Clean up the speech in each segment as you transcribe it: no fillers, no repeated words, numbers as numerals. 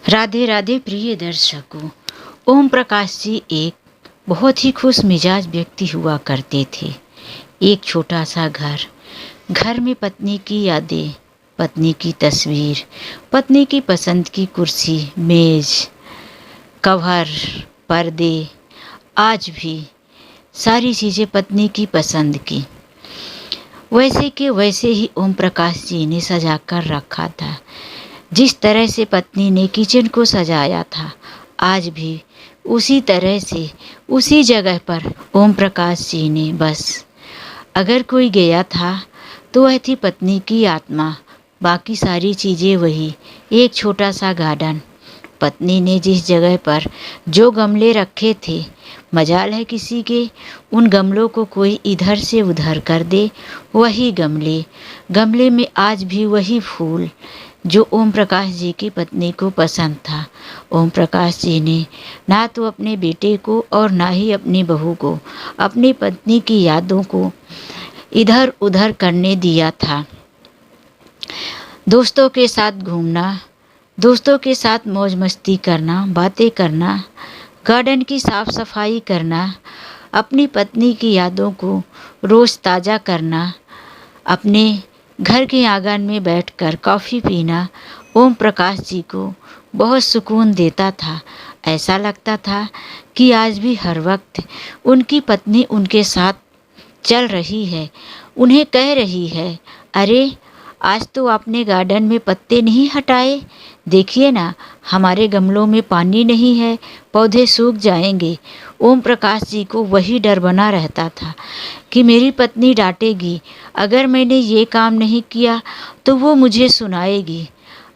राधे राधे प्रिय दर्शकों। ओम प्रकाश जी एक बहुत ही खुश मिजाज व्यक्ति हुआ करते थे। एक छोटा सा घर में पत्नी की यादें, पत्नी की तस्वीर, पत्नी की पसंद की कुर्सी, मेज, कवर, पर्दे, आज भी सारी चीज़ें पत्नी की पसंद की वैसे के वैसे ही ओम प्रकाश जी ने सजा कर रखा था। जिस तरह से पत्नी ने किचन को सजाया था, आज भी उसी तरह से उसी जगह पर ओम प्रकाश जी ने बस अगर कोई गया था तो वह थी पत्नी की आत्मा, बाकी सारी चीज़ें वही। एक छोटा सा गार्डन, पत्नी ने जिस जगह पर जो गमले रखे थे, मजाल है किसी के उन गमलों को कोई इधर से उधर कर दे, वही गमले में आज भी वही फूल जो ओम प्रकाश जी की पत्नी को पसंद था। ओम प्रकाश जी ने ना तो अपने बेटे को और ना ही अपनी बहू को अपनी पत्नी की यादों को इधर उधर करने दिया था। दोस्तों के साथ घूमना, दोस्तों के साथ मौज मस्ती करना, बातें करना, गार्डन की साफ सफाई करना, अपनी पत्नी की यादों को रोज़ ताज़ा करना, अपने घर के आंगन में बैठकर कॉफ़ी पीना ओम प्रकाश जी को बहुत सुकून देता था। ऐसा लगता था कि आज भी हर वक्त उनकी पत्नी उनके साथ चल रही है, उन्हें कह रही है, अरे आज तो आपने गार्डन में पत्ते नहीं हटाए, देखिए ना हमारे गमलों में पानी नहीं है, पौधे सूख जाएंगे। ओम प्रकाश जी को वही डर बना रहता था कि मेरी पत्नी डांटेगी, अगर मैंने ये काम नहीं किया तो वो मुझे सुनाएगी।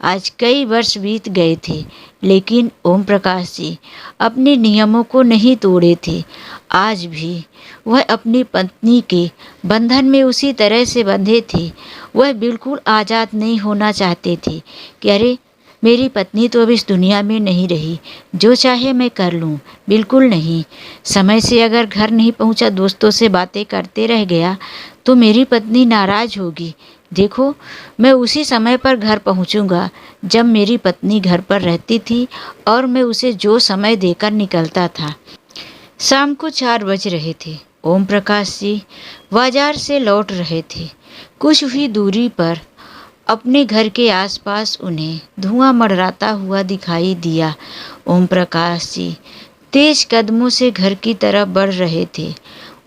आज कई वर्ष बीत गए थे, लेकिन ओम प्रकाश जी अपने नियमों को नहीं तोड़े थे। आज भी वह अपनी पत्नी के बंधन में उसी तरह से बंधे थे। वह बिल्कुल आज़ाद नहीं होना चाहते थे कि अरे मेरी पत्नी तो अब इस दुनिया में नहीं रही, जो चाहे मैं कर लूँ। बिल्कुल नहीं। समय से अगर घर नहीं पहुँचा, दोस्तों से बातें करते रह गया तो मेरी पत्नी नाराज़ होगी। देखो मैं उसी समय पर घर पहुँचूँगा जब मेरी पत्नी घर पर रहती थी और मैं उसे जो समय देकर निकलता था। शाम को 4 बज रहे थे। ओम प्रकाश जी बाजार से लौट रहे थे। कुछ ही दूरी पर अपने घर के आसपास उन्हें धुआं मंडराता हुआ दिखाई दिया। ओम प्रकाश जी तेज कदमों से घर की तरफ बढ़ रहे थे।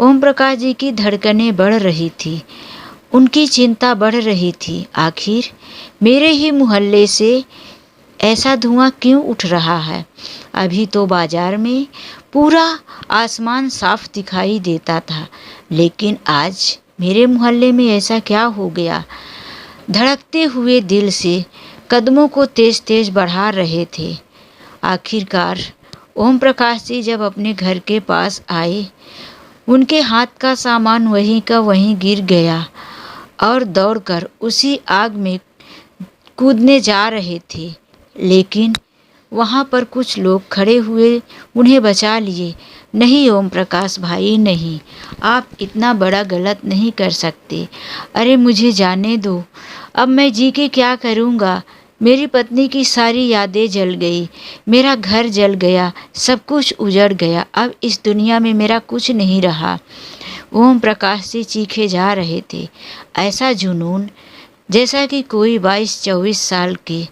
ओम प्रकाश जी की धड़कनें बढ़ रही थी, उनकी चिंता बढ़ रही थी। आखिर मेरे ही मोहल्ले से ऐसा धुआं क्यों उठ रहा है? अभी तो बाजार में पूरा आसमान साफ दिखाई देता था, लेकिन आज मेरे मोहल्ले में ऐसा क्या हो गया? धड़कते हुए दिल से कदमों को तेज तेज बढ़ा रहे थे। आखिरकार ओम प्रकाश जी जब अपने घर के पास आए, उनके हाथ का सामान वहीं का वहीं गिर गया और दौड़कर उसी आग में कूदने जा रहे थे, लेकिन वहाँ पर कुछ लोग खड़े हुए उन्हें बचा लिए। नहीं ओम प्रकाश भाई, नहीं, आप इतना बड़ा गलत नहीं कर सकते। अरे मुझे जाने दो, अब मैं जी के क्या करूँगा? मेरी पत्नी की सारी यादें जल गई, मेरा घर जल गया, सब कुछ उजड़ गया, अब इस दुनिया में मेरा कुछ नहीं रहा। ओम प्रकाश जी चीखे जा रहे थे। ऐसा जुनून जैसा कि कोई 22-24 साल के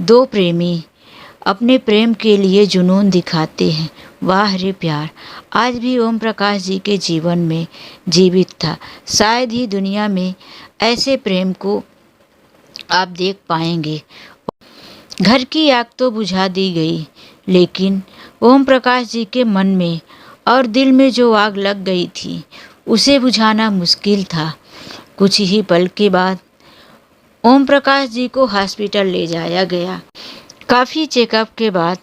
दो प्रेमी अपने प्रेम के लिए जुनून दिखाते हैं। वाह रे प्यार आज भी ओम प्रकाश जी के जीवन में जीवित था। शायद ही दुनिया में ऐसे प्रेम को आप देख पाएंगे। घर की आग तो बुझा दी गई, लेकिन ओम प्रकाश जी के मन में और दिल में जो आग लग गई थी, उसे बुझाना मुश्किल था। कुछ ही पल के बाद ओम प्रकाश जी को हॉस्पिटल ले जाया गया। काफ़ी चेकअप के बाद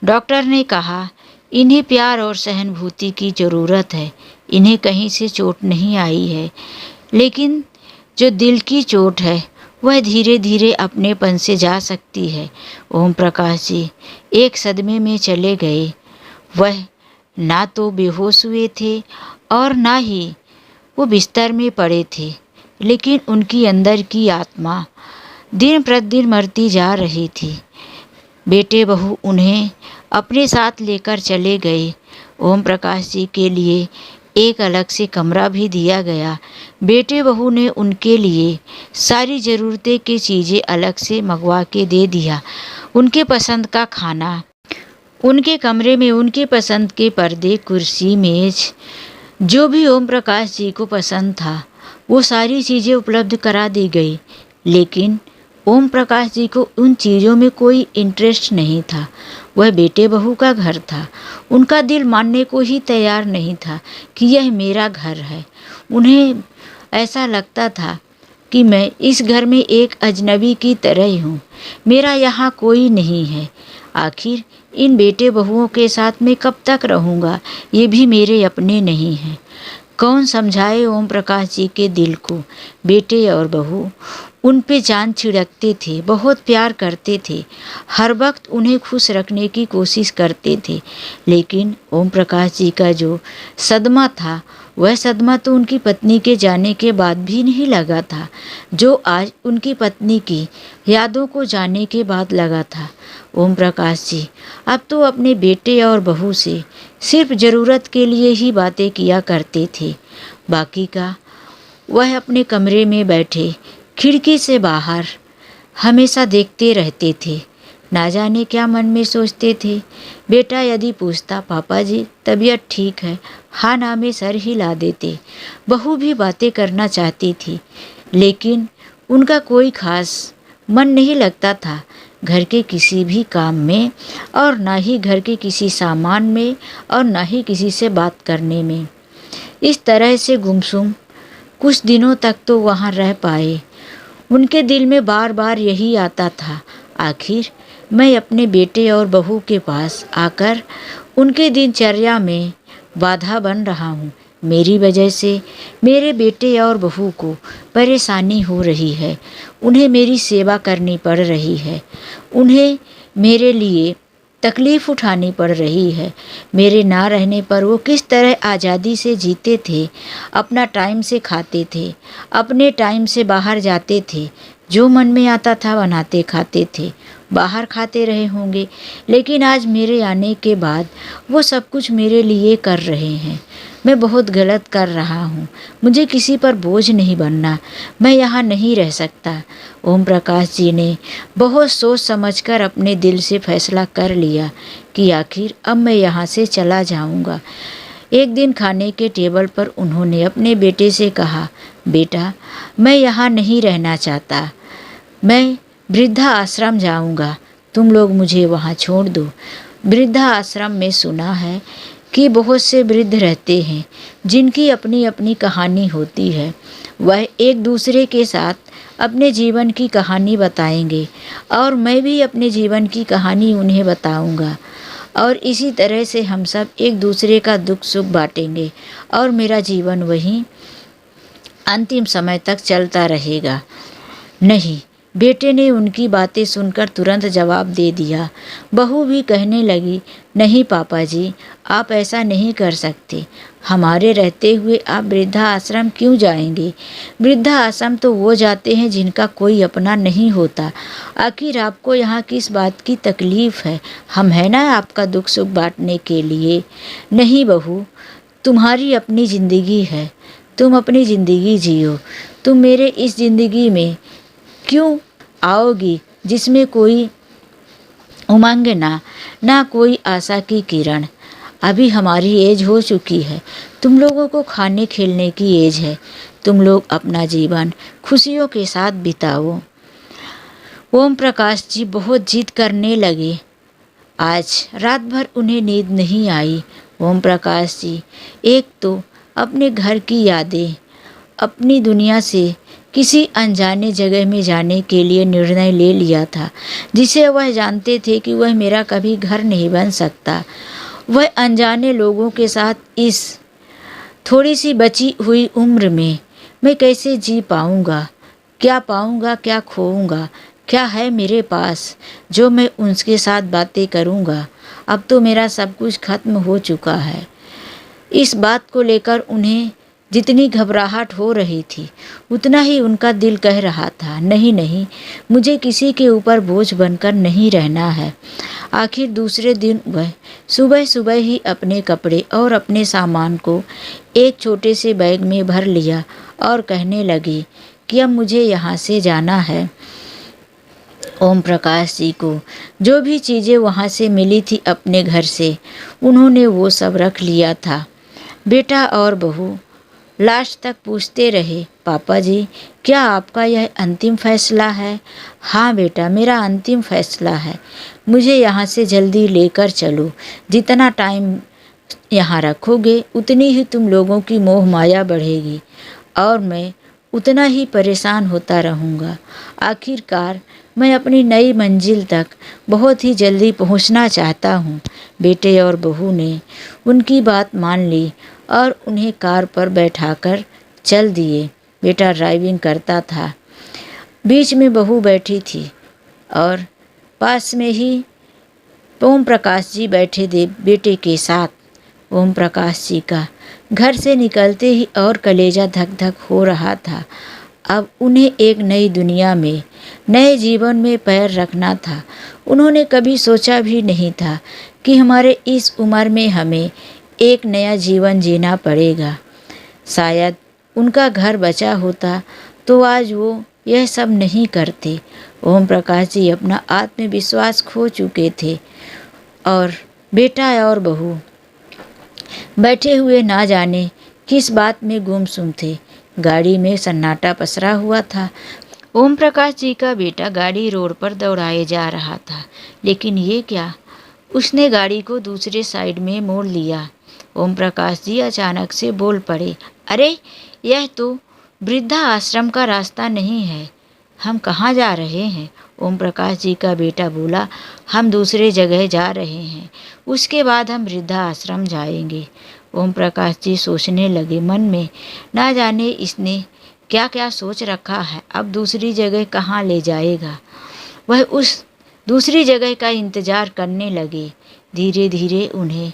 डॉक्टर ने कहा, इन्हें प्यार और सहानुभूति की ज़रूरत है। इन्हें कहीं से चोट नहीं आई है, लेकिन जो दिल की चोट है वह धीरे धीरे अपनेपन से जा सकती है। ओम प्रकाश जी एक सदमे में चले गए। वह ना तो बेहोश हुए थे और ना ही वो बिस्तर में पड़े थे, लेकिन उनकी अंदर की आत्मा दिन प्रतिदिन मरती जा रही थी। बेटे बहू उन्हें अपने साथ लेकर चले गए। ओम प्रकाश जी के लिए एक अलग से कमरा भी दिया गया। बेटे बहू ने उनके लिए सारी ज़रूरतें की चीज़ें अलग से मंगवा के दे दिया। उनके पसंद का खाना, उनके कमरे में उनके पसंद के पर्दे, कुर्सी, मेज, जो भी ओम प्रकाश जी को पसंद था वो सारी चीज़ें उपलब्ध करा दी गई। लेकिन ओम प्रकाश जी को उन चीज़ों में कोई इंटरेस्ट नहीं था। वह बेटे बहू का घर था। उनका दिल मानने को ही तैयार नहीं था कि यह मेरा घर है। उन्हें ऐसा लगता था कि मैं इस घर में एक अजनबी की तरह ही हूँ, मेरा यहाँ कोई नहीं है। आखिर इन बेटे बहुओं के साथ मैं कब तक रहूँगा, ये भी मेरे अपने नहीं हैं। कौन समझाए ओम प्रकाश जी के दिल को। बेटे और बहू उन पे जान छिड़कते थे, बहुत प्यार करते थे, हर वक्त उन्हें खुश रखने की कोशिश करते थे। लेकिन ओम प्रकाश जी का जो सदमा था, वह सदमा तो उनकी पत्नी के जाने के बाद भी नहीं लगा था, जो आज उनकी पत्नी की यादों को जाने के बाद लगा था। ओम प्रकाश जी अब तो अपने बेटे और बहू से सिर्फ ज़रूरत के लिए ही बातें किया करते थे। बाकी का वह अपने कमरे में बैठे खिड़की से बाहर हमेशा देखते रहते थे। ना जाने क्या मन में सोचते थे। बेटा यदि पूछता, पापा जी तबीयत ठीक है, हाँ ना में सर हिला देते। बहू भी बातें करना चाहती थी, लेकिन उनका कोई खास मन नहीं लगता था घर के किसी भी काम में, और ना ही घर के किसी सामान में, और ना ही किसी से बात करने में। इस तरह से गुमसुम कुछ दिनों तक तो वहाँ रह पाए। उनके दिल में बार बार यही आता था, आखिर मैं अपने बेटे और बहू के पास आकर उनके दिनचर्या में बाधा बन रहा हूँ। मेरी वजह से मेरे बेटे और बहू को परेशानी हो रही है, उन्हें मेरी सेवा करनी पड़ रही है, उन्हें मेरे लिए तकलीफ़ उठानी पड़ रही है। मेरे ना रहने पर वो किस तरह आज़ादी से जीते थे, अपना टाइम से खाते थे, अपने टाइम से बाहर जाते थे, जो मन में आता था बनाते खाते थे, बाहर खाते रहे होंगे। लेकिन आज मेरे आने के बाद वो सब कुछ मेरे लिए कर रहे हैं। मैं बहुत गलत कर रहा हूँ, मुझे किसी पर बोझ नहीं बनना, मैं यहाँ नहीं रह सकता। ओम प्रकाश जी ने बहुत सोच समझकर अपने दिल से फैसला कर लिया कि आखिर अब मैं यहाँ से चला जाऊँगा। एक दिन खाने के टेबल पर उन्होंने अपने बेटे से कहा, बेटा मैं यहाँ नहीं रहना चाहता, मैं वृद्धा आश्रम जाऊँगा, तुम लोग मुझे वहाँ छोड़ दो। वृद्धा आश्रम में सुना है कि बहुत से वृद्ध रहते हैं जिनकी अपनी अपनी कहानी होती है। वह एक दूसरे के साथ अपने जीवन की कहानी बताएंगे, और मैं भी अपने जीवन की कहानी उन्हें बताऊंगा, और इसी तरह से हम सब एक दूसरे का दुख सुख बांटेंगे, और मेरा जीवन वहीं अंतिम समय तक चलता रहेगा। नहीं, बेटे ने उनकी बातें सुनकर तुरंत जवाब दे दिया। बहू भी कहने लगी, नहीं पापा जी, आप ऐसा नहीं कर सकते, हमारे रहते हुए आप वृद्धा आश्रम क्यों जाएंगे? वृद्धा आश्रम तो वो जाते हैं जिनका कोई अपना नहीं होता। आखिर आपको यहाँ किस बात की तकलीफ़ है? हम हैं ना आपका दुख सुख बांटने के लिए। नहीं बहू, तुम्हारी अपनी ज़िंदगी है, तुम अपनी ज़िंदगी जियो। तुम मेरे इस ज़िंदगी में क्यों आओगी जिसमें कोई उमंग ना कोई आशा की किरण? अभी हमारी एज हो चुकी है, तुम लोगों को खाने खेलने की एज है। तुम लोग अपना जीवन खुशियों के साथ बिताओ। ओम प्रकाश जी बहुत जिद करने लगे। आज रात भर उन्हें नींद नहीं आई। ओम प्रकाश जी एक तो अपने घर की यादें, अपनी दुनिया से किसी अनजाने जगह में जाने के लिए निर्णय ले लिया था, जिसे वह जानते थे कि वह मेरा कभी घर नहीं बन सकता। वह अनजाने लोगों के साथ इस थोड़ी सी बची हुई उम्र में मैं कैसे जी पाऊँगा? क्या पाऊँगा, क्या खोऊँगा? क्या है मेरे पास जो मैं उनके साथ बातें करूँगा? अब तो मेरा सब कुछ खत्म हो चुका है। इस बात को लेकर उन्हें जितनी घबराहट हो रही थी उतना ही उनका दिल कह रहा था, नहीं नहीं, मुझे किसी के ऊपर बोझ बनकर नहीं रहना है। आखिर दूसरे दिन वह सुबह सुबह ही अपने कपड़े और अपने सामान को एक छोटे से बैग में भर लिया और कहने लगी कि अब मुझे यहाँ से जाना है। ओम प्रकाश जी को जो भी चीज़ें वहाँ से मिली थी अपने घर से, उन्होंने वो सब रख लिया था। बेटा और बहू लास्ट तक पूछते रहे, पापा जी क्या आपका यह अंतिम फैसला है? हाँ बेटा, मेरा अंतिम फैसला है। मुझे यहाँ से जल्दी लेकर चलो। जितना टाइम यहाँ रखोगे उतनी ही तुम लोगों की मोह माया बढ़ेगी और मैं उतना ही परेशान होता रहूँगा। आखिरकार मैं अपनी नई मंजिल तक बहुत ही जल्दी पहुँचना चाहता हूँ। बेटे और बहू ने उनकी बात मान ली और उन्हें कार पर बैठाकर चल दिए। बेटा ड्राइविंग करता था, बीच में बहू बैठी थी और पास में ही ओम प्रकाश जी बैठे थे बेटे के साथ। ओम प्रकाश जी का घर से निकलते ही और कलेजा धक धक हो रहा था। अब उन्हें एक नई दुनिया में, नए जीवन में पैर रखना था। उन्होंने कभी सोचा भी नहीं था कि हमारे इस उम्र में हमें एक नया जीवन जीना पड़ेगा। शायद उनका घर बचा होता तो आज वो यह सब नहीं करते। ओम प्रकाश जी अपना आत्मविश्वास खो चुके थे और बेटा और बहू बैठे हुए ना जाने किस बात में गुमसुम थे। गाड़ी में सन्नाटा पसरा हुआ था। ओम प्रकाश जी का बेटा गाड़ी रोड पर दौड़ाए जा रहा था, लेकिन ये क्या, उसने गाड़ी को दूसरे साइड में मोड़ लिया। ओम प्रकाश जी अचानक से बोल पड़े, अरे यह तो वृद्धा आश्रम का रास्ता नहीं है, हम कहाँ जा रहे हैं? ओम प्रकाश जी का बेटा बोला, हम दूसरे जगह जा रहे हैं, उसके बाद हम वृद्धा आश्रम जाएंगे। ओम प्रकाश जी सोचने लगे मन में, ना जाने इसने क्या क्या सोच रखा है, अब दूसरी जगह कहाँ ले जाएगा। वह उस दूसरी जगह का इंतज़ार करने लगे। धीरे धीरे उन्हें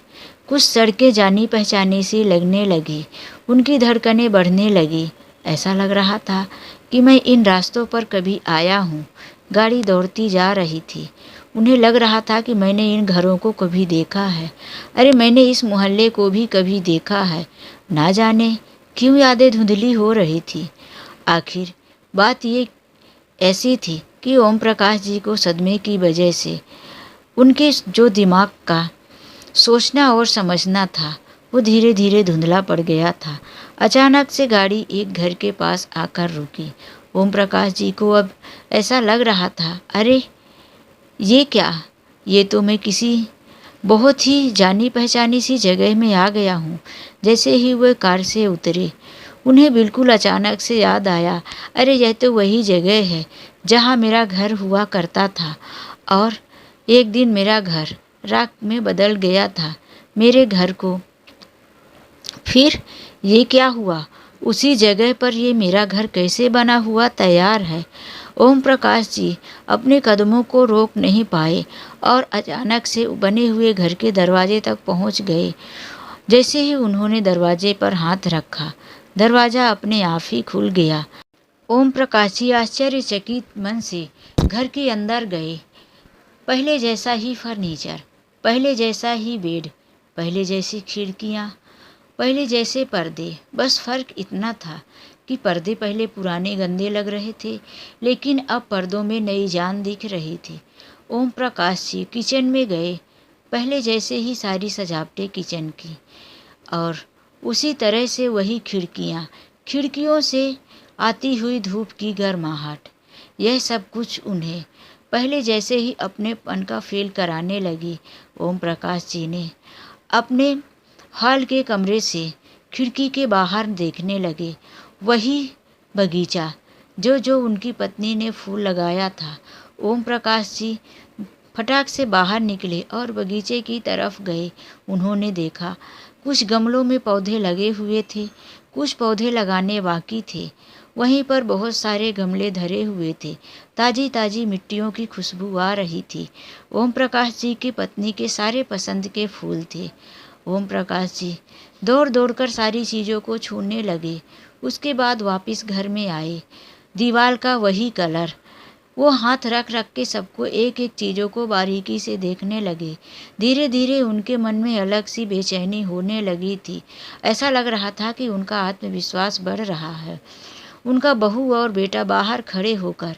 कुछ सड़कें जानी पहचानी सी लगने लगी। उनकी धड़कनें बढ़ने लगी। ऐसा लग रहा था कि मैं इन रास्तों पर कभी आया हूँ। गाड़ी दौड़ती जा रही थी। उन्हें लग रहा था कि मैंने इन घरों को कभी देखा है। अरे मैंने इस मोहल्ले को भी कभी देखा है। ना जाने क्यों यादें धुंधली हो रही थी। आखिर बात ये ऐसी थी कि ओम प्रकाश जी को सदमे की वजह से उनके जो दिमाग का सोचना और समझना था वो धीरे धीरे धुंधला पड़ गया था। अचानक से गाड़ी एक घर के पास आकर रुकी। ओम प्रकाश जी को अब ऐसा लग रहा था, अरे ये क्या, ये तो मैं किसी बहुत ही जानी पहचानी सी जगह में आ गया हूँ। जैसे ही वह कार से उतरे उन्हें बिल्कुल अचानक से याद आया, अरे यह तो वही जगह है जहाँ मेरा घर हुआ करता था और एक दिन मेरा घर राख में बदल गया था। मेरे घर को फिर ये क्या हुआ, उसी जगह पर ये मेरा घर कैसे बना हुआ तैयार है। ओम प्रकाश जी अपने कदमों को रोक नहीं पाए और अचानक से बने हुए घर के दरवाजे तक पहुंच गए। जैसे ही उन्होंने दरवाजे पर हाथ रखा, दरवाज़ा अपने आप ही खुल गया। ओम प्रकाश जी आश्चर्यचकित मन से घर के अंदर गए। पहले जैसा ही फर्नीचर, पहले जैसा ही बेड, पहले जैसी खिड़कियाँ, पहले जैसे पर्दे। बस फ़र्क इतना था कि पर्दे पहले पुराने गंदे लग रहे थे, लेकिन अब पर्दों में नई जान दिख रही थी। ओम प्रकाश जी किचन में गए। पहले जैसे ही सारी सजावटें किचन की और उसी तरह से वही खिड़कियाँ, खिड़कियों से आती हुई धूप की गर्माहट, यह सब कुछ उन्हें पहले जैसे ही अपनेपन का फील कराने लगी। ओम प्रकाश जी ने अपने हॉल के कमरे से खिड़की के बाहर देखने लगे। वही बगीचा जो जो उनकी पत्नी ने फूल लगाया था। ओम प्रकाश जी फटाक से बाहर निकले और बगीचे की तरफ गए। उन्होंने देखा कुछ गमलों में पौधे लगे हुए थे, कुछ पौधे लगाने बाकी थे। वहीं पर बहुत सारे गमले धरे हुए थे। ताज़ी ताज़ी मिट्टियों की खुशबू आ रही थी। ओम प्रकाश जी की पत्नी के सारे पसंद के फूल थे। ओम प्रकाश जी दौड़ दौड़ कर सारी चीज़ों को छूने लगे। उसके बाद वापस घर में आए। दीवार का वही कलर, वो हाथ रख रख के सबको एक एक चीज़ों को बारीकी से देखने लगे। धीरे धीरे उनके मन में अलग सी बेचैनी होने लगी थी। ऐसा लग रहा था कि उनका आत्मविश्वास बढ़ रहा है। उनका बहू और बेटा बाहर खड़े होकर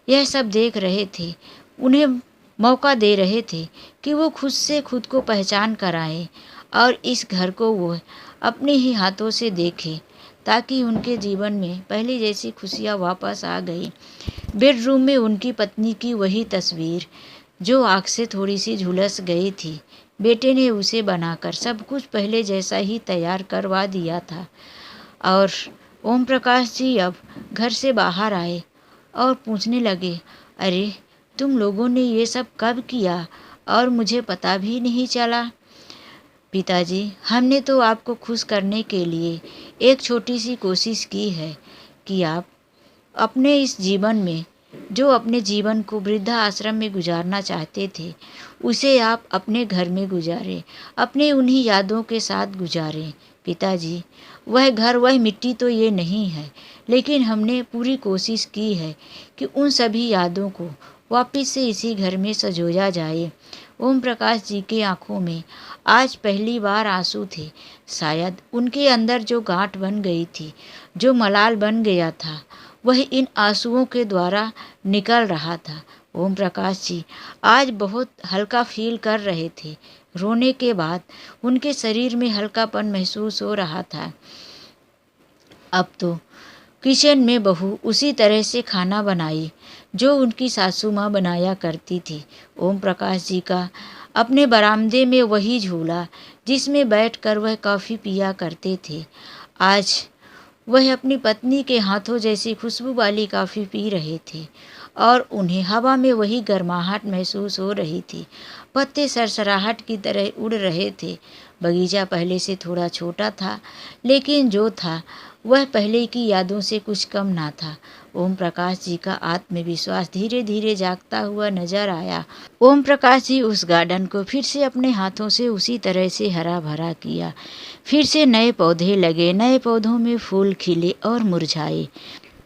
यह सब देख रहे थे। उन्हें मौका दे रहे थे कि वो खुद से खुद को पहचान कर आए और इस घर को वो अपने ही हाथों से देखें, ताकि उनके जीवन में पहले जैसी खुशियाँ वापस आ गई। बेडरूम में उनकी पत्नी की वही तस्वीर जो आँख से थोड़ी सी झुलस गई थी। बेटे ने उसे बनाकर सब कुछ पहले जैसा ही तैयार करवा दिया था। और ओम प्रकाश जी अब घर से बाहर आए और पूछने लगे, अरे तुम लोगों ने ये सब कब किया और मुझे पता भी नहीं चला? पिताजी, हमने तो आपको खुश करने के लिए एक छोटी सी कोशिश की है कि आप अपने इस जीवन में जो अपने जीवन को वृद्धा आश्रम में गुजारना चाहते थे, उसे आप अपने घर में गुजारें, अपने उन्हीं यादों के साथ गुजारें। पिताजी, वह घर वह मिट्टी तो ये नहीं है, लेकिन हमने पूरी कोशिश की है कि उन सभी यादों को वापस से इसी घर में संजोया जाए। ओम प्रकाश जी की आंखों में आज पहली बार आंसू थे। शायद उनके अंदर जो गांठ बन गई थी, जो मलाल बन गया था, वह इन आंसुओं के द्वारा निकल रहा था। ओम प्रकाश जी आज बहुत हल्का फील कर रहे थे। रोने के बाद उनके शरीर में हल्कापन महसूस हो रहा था। अब तो किचन में बहू उसी तरह से खाना बनाई जो उनकी सासू माँ बनाया करती थी। ओम प्रकाश जी का अपने बरामदे में वही झूला जिसमें बैठकर वह कॉफ़ी पिया करते थे, आज वह अपनी पत्नी के हाथों जैसी खुशबू वाली कॉफ़ी पी रहे थे और उन्हें हवा में वही गर्माहट महसूस हो रही थी। पत्ते सरसराहट की तरह उड़ रहे थे। बगीचा पहले से थोड़ा छोटा था, लेकिन जो था वह पहले की यादों से कुछ कम ना था। ओम प्रकाश जी का आत्मविश्वास धीरे धीरे जागता हुआ नजर आया। ओम प्रकाश जी उस गार्डन को फिर से अपने हाथों से उसी तरह से हरा भरा किया। फिर से नए पौधे लगे, नए पौधों में फूल खिले और मुरझाए,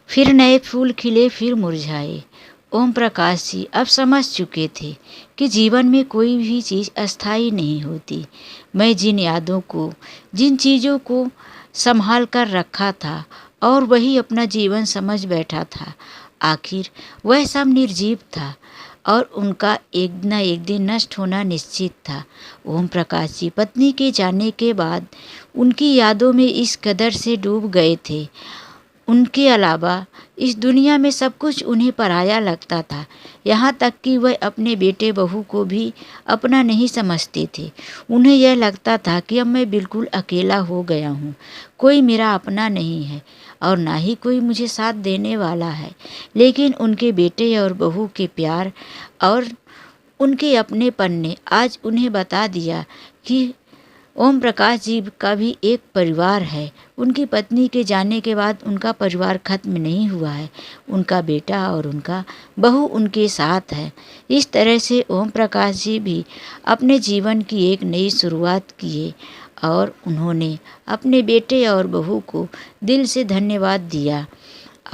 फिर नए फूल खिले, फिर मुरझाए। ओम प्रकाश जी अब समझ चुके थे कि जीवन में कोई भी चीज़ अस्थायी नहीं होती। मैं जिन यादों को, जिन चीज़ों को संभाल कर रखा था और वही अपना जीवन समझ बैठा था, आखिर वह सब निर्जीव था और उनका एक न एक दिन नष्ट होना निश्चित था। ओम प्रकाश जी पत्नी के जाने के बाद उनकी यादों में इस कदर से डूब गए थे। उनके अलावा इस दुनिया में सब कुछ उन्हें पराया लगता था। यहाँ तक कि वह अपने बेटे बहू को भी अपना नहीं समझते थे। उन्हें यह लगता था कि अब मैं बिल्कुल अकेला हो गया हूँ, कोई मेरा अपना नहीं है और ना ही कोई मुझे साथ देने वाला है। लेकिन उनके बेटे और बहू के प्यार और उनके अपनेपन ने आज उन्हें बता दिया कि ओम प्रकाश जी का भी एक परिवार है। उनकी पत्नी के जाने के बाद उनका परिवार खत्म नहीं हुआ है। उनका बेटा और उनका बहू उनके साथ है। इस तरह से ओम प्रकाश जी भी अपने जीवन की एक नई शुरुआत किए और उन्होंने अपने बेटे और बहू को दिल से धन्यवाद दिया।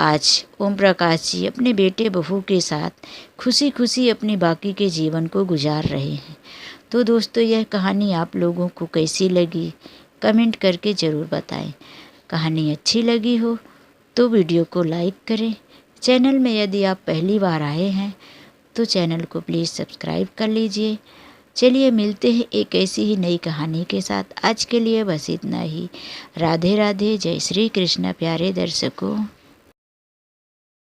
आज ओम प्रकाश जी अपने बेटे बहू के साथ खुशी खुशी अपने बाकी के जीवन को गुजार रहे हैं। तो दोस्तों, यह कहानी आप लोगों को कैसी लगी कमेंट करके ज़रूर बताएं। कहानी अच्छी लगी हो तो वीडियो को लाइक करें। चैनल में यदि आप पहली बार आए हैं तो चैनल को प्लीज़ सब्सक्राइब कर लीजिए। चलिए मिलते हैं एक ऐसी ही नई कहानी के साथ। आज के लिए बस इतना ही। राधे राधे, जय श्री कृष्ण प्यारे दर्शकों।